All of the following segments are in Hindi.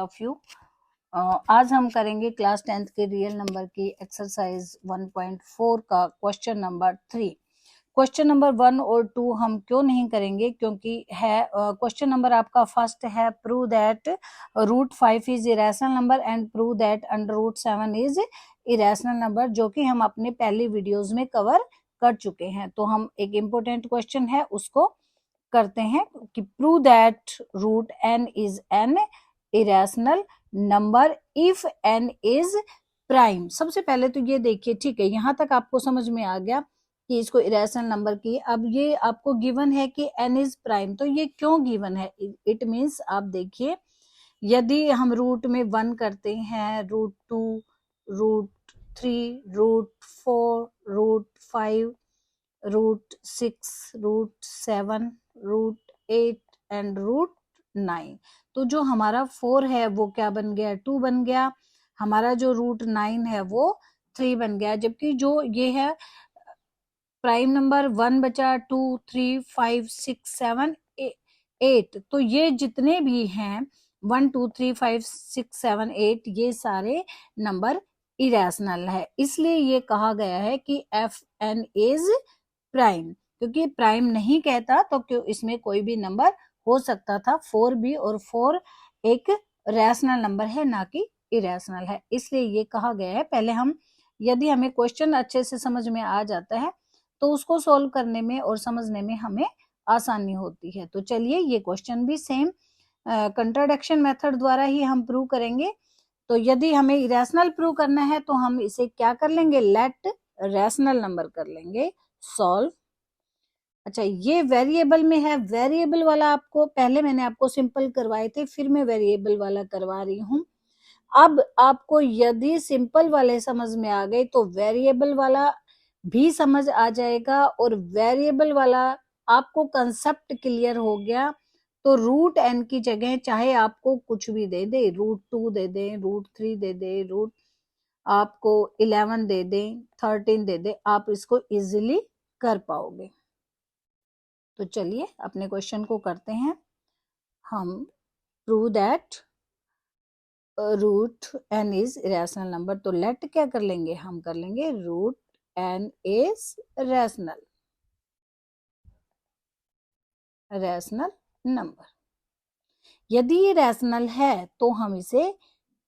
Of you. आज हम करेंगे क्लास 10th के रियल नंबर की एक्सरसाइज 1.4 का क्वेश्चन नंबर 3। क्वेश्चन नंबर 1 और 2 हम क्यों नहीं करेंगे, क्योंकि है क्वेश्चन नंबर आपका फर्स्ट है prove that root 5 is irrational number and prove that under root 7 is irrational number, जो कि हम अपने पहली वीडियोस में कवर कर चुके हैं। तो हम एक इम्पोर्टेंट क्वेश्चन है उसको करते हैं कि prove that root n is an irrational number if n is prime. सबसे पहले तो ये देखिए, ठीक है, यहां तक आपको समझ में आ गया कि इसको इरेशनल नंबर की। अब ये आपको गिवन है कि n इज प्राइम, तो ये क्यों गिवन है? इट मींस आप देखिए, यदि हम रूट में 1 करते हैं, root 2, root 3, root 4, root 5, root 6, root 7, root 8 and root 9, तो जो हमारा 4 है वो क्या बन गया? 2 बन गया। हमारा जो रूट 9 है वो 3 बन गया। जबकि जो ये है प्राइम नंबर 1 बचा, 2, 3, 5, 6, 7, 8, तो ये जितने भी हैं 1, 2, 3, 5, 6, 7, 8 ये सारे नंबर इरेशनल है। इसलिए ये कहा गया है कि एफ एन इज प्राइम, क्योंकि प्राइम नहीं कहता तो क्यों इसमें कोई भी नंबर हो सकता था 4 भी, और 4 एक रैशनल नंबर है ना कि इरेशनल है, इसलिए ये कहा गया है। पहले हम, यदि हमें क्वेश्चन अच्छे से समझ में आ जाता है तो उसको सोल्व करने में और समझने में हमें आसानी होती है। तो चलिए, ये क्वेश्चन भी सेम कंट्राडिक्शन मेथड द्वारा ही हम प्रूव करेंगे। तो यदि हमें इरेशनल प्रूव करना है तो हम इसे क्या कर लेंगे? लेट रैशनल नंबर कर लेंगे सॉल्व। अच्छा, ये वेरिएबल में है। वेरिएबल वाला आपको पहले मैंने आपको सिंपल करवाए थे, फिर मैं वेरिएबल वाला करवा रही हूँ। अब आपको यदि सिंपल वाले समझ में आ गए तो वेरिएबल वाला भी समझ आ जाएगा, और वेरिएबल वाला आपको कंसेप्ट क्लियर हो गया तो रूट n की जगह चाहे आपको कुछ भी दे दे, रूट 2 दे दे, रूट 3 दे दे, रूट आपको 11 दे दे, 13 दे दे, आप इसको इजीली कर पाओगे। तो चलिए अपने क्वेश्चन को करते हैं हम। Prove that root n is rational number, तो लेट क्या कर लेंगे? हम कर लेंगे root n is rational number. यदि ये रैशनल है तो हम इसे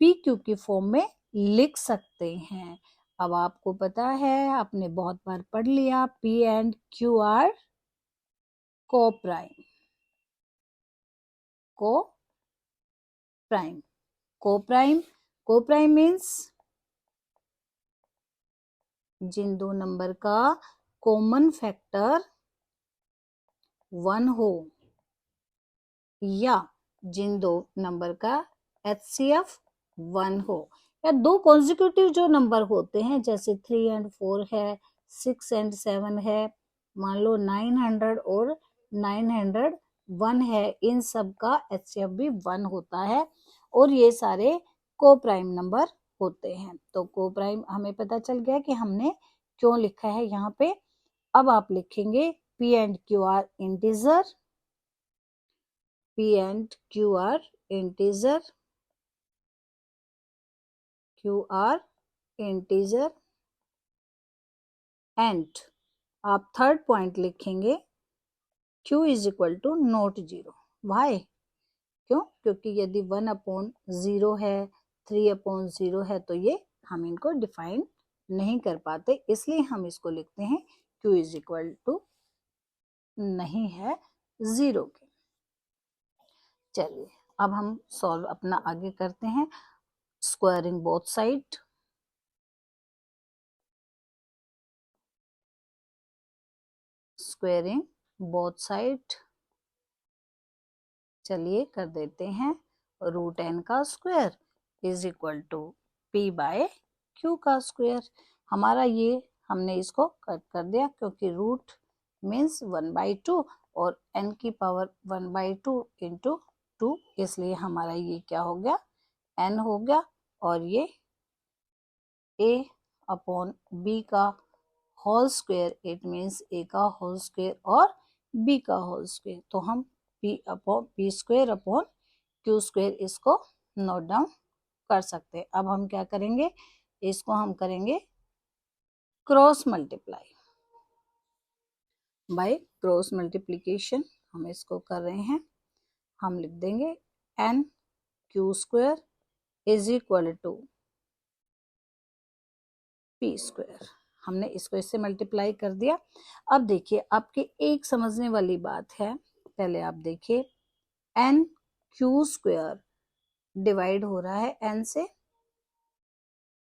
पी क्यू की फॉर्म में लिख सकते हैं। अब आपको पता है, आपने बहुत बार पढ़ लिया, पी एंड क्यू आर को प्राइम। को प्राइम मीन्स जिन दो नंबर का कॉमन फैक्टर 1 हो, या जिन दो नंबर का HCF 1 हो, या दो कॉन्जिक्यूटिव जो नंबर होते हैं, जैसे 3 and 4 है, 6 and 7 है, मान लो 900 और 901 है, इन सब का HCF भी 1 होता है, और ये सारे को प्राइम नंबर होते हैं। तो को प्राइम हमें पता चल गया कि हमने क्यों लिखा है यहाँ पे। अब आप लिखेंगे P and Q are integer, P and Q are integer, and आप थर्ड पॉइंट लिखेंगे Q is equal to not 0। Why? क्यों? क्योंकि यदि 1/0 है, 3/0 है, तो ये हम इनको डिफाइन नहीं कर पाते, इसलिए हम इसको लिखते हैं Q इज इक्वल टू नहीं है 0 के। चलिए अब हम सॉल्व अपना आगे करते हैं। स्क्वायरिंग बोथ साइड, चलिए कर देते हैं। रूट n का square is equal to p by q का स्क्वायर। हमारा ये हमने इसको कट कर दिया, क्योंकि रूट मीन्स 1/2 और n की पावर 1/2 इंटू 2, इसलिए हमारा ये क्या हो गया? n हो गया, और ये a अपॉन b का whole square, it means a का होल स्क्वायर और b का होल स्क्वायर। तो हम p square upon q square इसको नोट डाउन कर सकते हैं। अब हम क्या करेंगे, इसको हम करेंगे cross multiply by cross multiplication. हम इसको कर रहे हैं, हम लिख देंगे n q square is equal to p square. हमने इसको इससे मल्टीप्लाई कर दिया। अब देखिए आपके एक समझने वाली बात है, पहले आप देखिए n क्यू स्क्वायर डिवाइड हो रहा है n से।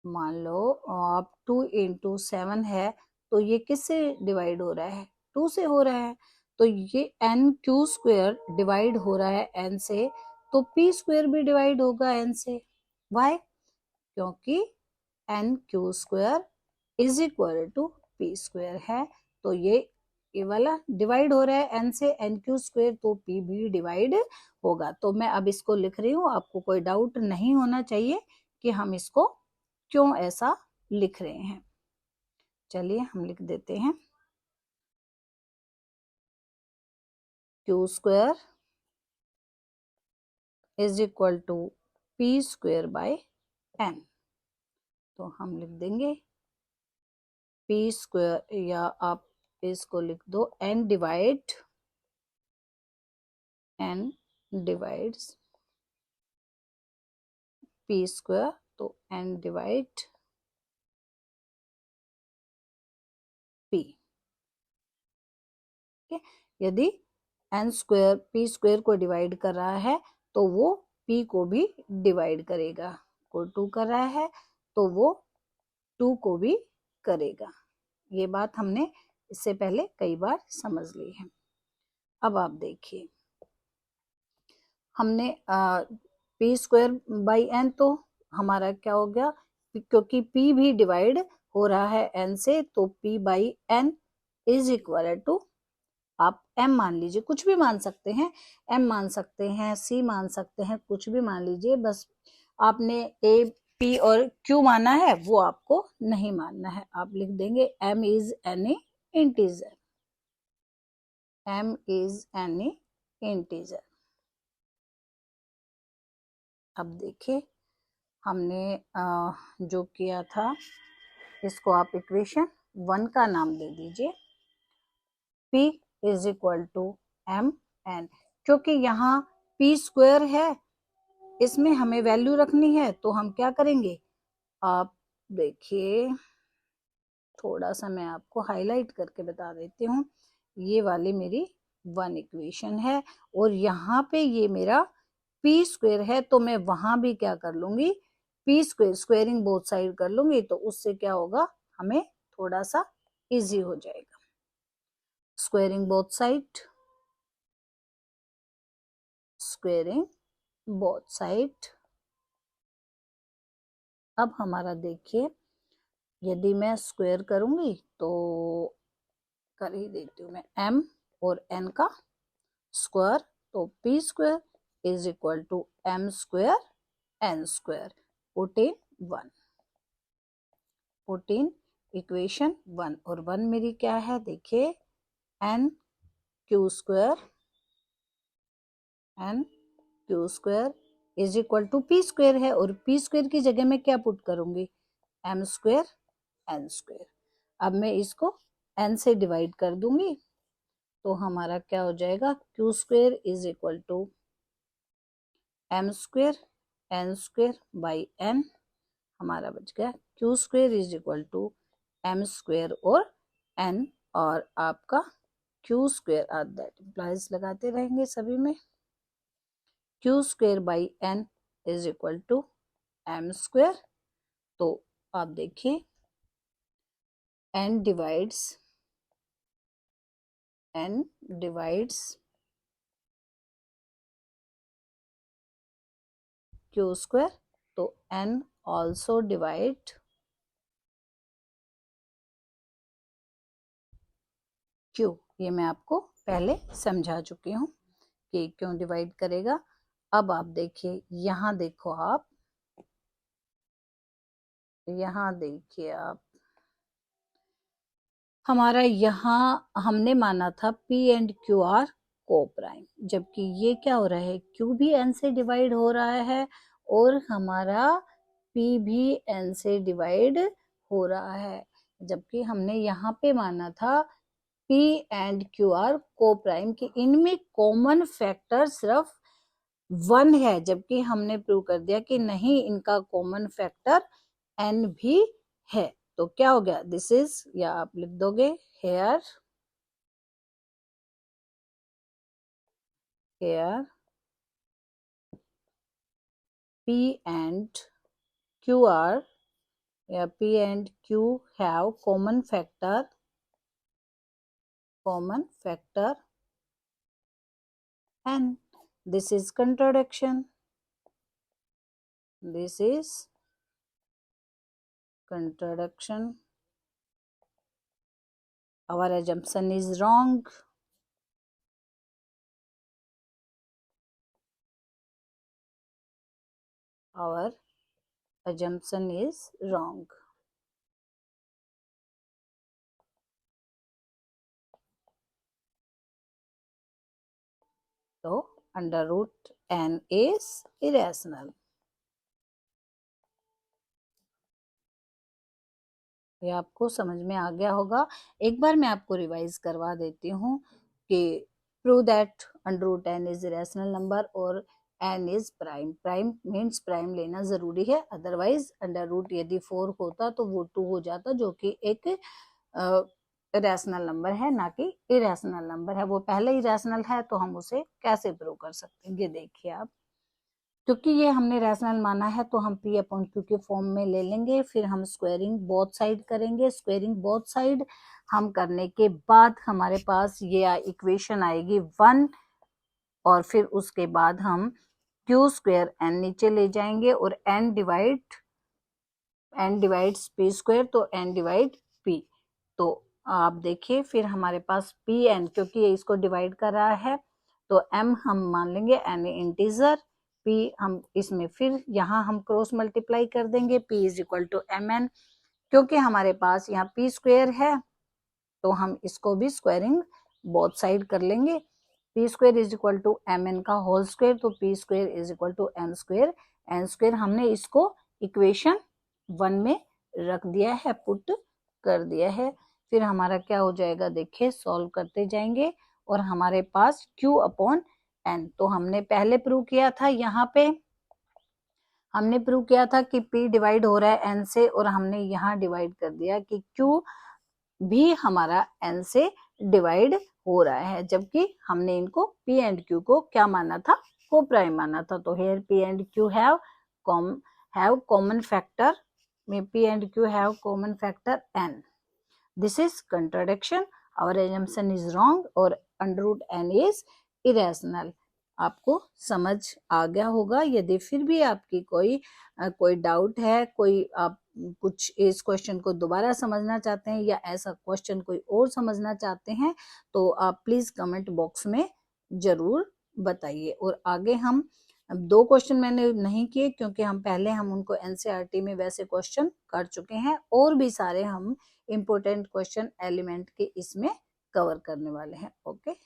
मान लो आप 2 इंटू 7 है तो ये किससे डिवाइड हो रहा है, 2 से हो रहा है। तो ये n क्यू स्क्वायर डिवाइड हो रहा है n से, तो p स्क्वायर भी डिवाइड होगा n से। वाई? क्योंकि n q square is equal to p square है। तो ये वाला डिवाइड हो रहा है n से, n क्यू स्क्वायर, तो p भी डिवाइड होगा। तो मैं अब इसको लिख रही हूँ, आपको कोई डाउट नहीं होना चाहिए कि हम इसको क्यों ऐसा लिख रहे हैं। चलिए हम लिख देते हैं q square is equal to p square by n। तो हम लिख देंगे पी स्क्वायर, या आप इसको लिख दो n डिवाइड्स पी स्क्वायर, तो n डिवाइड p। यदि n स्क्वायर पी स्क्वायर को डिवाइड कर रहा है तो वो p को भी डिवाइड करेगा। को 2 कर रहा है तो वो 2 को भी करेगा। ये बात हमने इससे पहले कई बार समझ ली है। अब आप देखिए हमने पी स्क्वायर बाई एन, तो हमारा क्या हो गया, क्योंकि p भी डिवाइड हो रहा है n से, तो p by n is equal to, आप m मान लीजिए, कुछ भी मान सकते हैं, m मान सकते हैं, c मान सकते हैं, कुछ भी मान लीजिए, बस आपने a p और q माना है वो आपको नहीं मानना है। आप लिख देंगे m is any integer, m is any integer. अब देखिए हमने जो किया था, इसको आप इक्वेशन 1 का नाम दे दीजिए, p is equal to m n। क्योंकि यहाँ p स्क्वायर है, इसमें हमें वैल्यू रखनी है, तो हम क्या करेंगे, आप देखिए थोड़ा सा मैं आपको हाईलाइट करके बता देती हूँ। ये वाली मेरी 1 इक्वेशन है और यहाँ पे ये मेरा p स्क्वायर है, तो मैं वहां भी क्या कर लूंगी, p square squaring both side कर लूंगी, तो उससे क्या होगा, हमें थोड़ा सा इजी हो जाएगा। Squaring both side, squaring both side. अब हमारा देखिए, यदि मैं स्क्वायर करूंगी तो कर ही देती हूँ मैं m और n का स्क्वायर, तो p square is equal to m square n square, put in 1, put in equation 1। और 1 मेरी क्या है, देखिए n q square is equal to p square है, और पी स्क्वायर की जगह में क्या पुट करूंगी, m स्क्वायर n स्क्वायर। अब मैं इसको n से डिवाइड कर दूंगी, तो हमारा क्या हो जाएगा, q square is equal to m square n square by n। हमारा बच गया q square is equal to m square और n, और आपका क्यू स्क्वायर दैट इम्प्लाइज लगाते रहेंगे सभी में, q square by n is equal to m square. तो आप देखिए n डिवाइड्स क्यू स्क्वायर, तो n ऑल्सो डिवाइड क्यू। ये मैं आपको पहले समझा चुकी हूँ कि क्यों डिवाइड करेगा। अब आप देखिए, यहाँ देखो आप, यहाँ देखिए आप, हमारा यहाँ हमने माना था P एंड Q आर को प्राइम, जबकि ये क्या हो रहा है, Q भी N से डिवाइड हो रहा है और हमारा P भी N से डिवाइड हो रहा है, जबकि हमने यहाँ पे माना था P एंड Q आर को प्राइम कि इनमें कॉमन फैक्टर सिर्फ 1 है, जबकि हमने प्रूव कर दिया कि नहीं, इनका कॉमन फैक्टर N भी है। तो क्या हो गया, दिस इज, या आप लिख दोगे hair P and Q are, या P and Q have common factor N. This is contradiction. This is contradiction. Our assumption is wrong. Our assumption is wrong. So under root n is irrational. ये आपको समझ में आ गया होगा। एक बार मैं आपको रिवाइज करवा देती हूँ कि prove that under root n is irrational number और n is prime. Prime means prime लेना जरूरी है, अदरवाइज अंडर रूट यदि 4 होता तो वो 2 हो जाता, जो कि एक इरेशनल नंबर है, ना कि इरेशनल नंबर है। वो पहले इरेशनल है तो हम उसे कैसे प्रूव कर सकते हैं, ये देखिए आप। क्योंकि ये हमने रैशनल माना है तो हम P अपॉन Q के फॉर्म में ले लेंगे, फिर हम स्क्वायरिंग बोथ साइड करेंगे। स्क्वायरिंग बोथ साइड हम करने के बाद हमारे पास ये इक्वेशन आएगी 1, और फिर उसके बाद हम Q स्क्वायर n नीचे ले जाएंगे और n डिवाइड्स P स्क्वायर, तो n डिवाइड P। तो आप देखिए फिर हमारे पास P n, क्योंकि ये इसको डिवाइड कर रहा है तो m हम मान लेंगे n इंटीजर, P हम इसमें फिर यहाँ हम क्रॉस मल्टीप्लाई कर देंगे, P is equal to mn। क्योंकि हमारे पास यहाँ P स्क्वायर है तो हम इसको भी स्क्वायरिंग बोथ साइड कर लेंगे। P square is equal to mn का होल स्क्वायर, तो P square is equal to n square. n square हमने इसको इक्वेशन 1 में रख दिया है, पुट कर दिया है। फिर हमारा क्या हो जाएगा, देखिए सॉल्व करते जाएंगे और हमारे पास Q अपॉन n, तो हमने पहले प्रूव किया था, यहाँ पे हमने प्रूव किया था कि P डिवाइड हो रहा है n से, और हमने यहाँ डिवाइड कर दिया कि Q भी हमारा n से डिवाइड हो रहा है, जबकि हमने इनको P एंड Q को क्या माना था, को प्राइम माना था। तो here P and Q have common factor, P and Q have common factor n. This is contradiction. Our assumption is wrong और under root n is irrational. आपको समझ आ गया होगा। यदि फिर भी आपकी कोई डाउट है, कोई आप कुछ इस क्वेश्चन को दोबारा समझना चाहते हैं या ऐसा क्वेश्चन कोई और समझना चाहते हैं, तो आप प्लीज कमेंट बॉक्स में जरूर बताइए। और आगे हम 2 क्वेश्चन मैंने नहीं किए क्योंकि हम उनको एनसीईआरटी में वैसे क्वेश्चन कर चुके हैं, और भी सारे हम इम्पोर्टेंट क्वेश्चन एलिमेंट के इसमें कवर करने वाले हैं। ओके।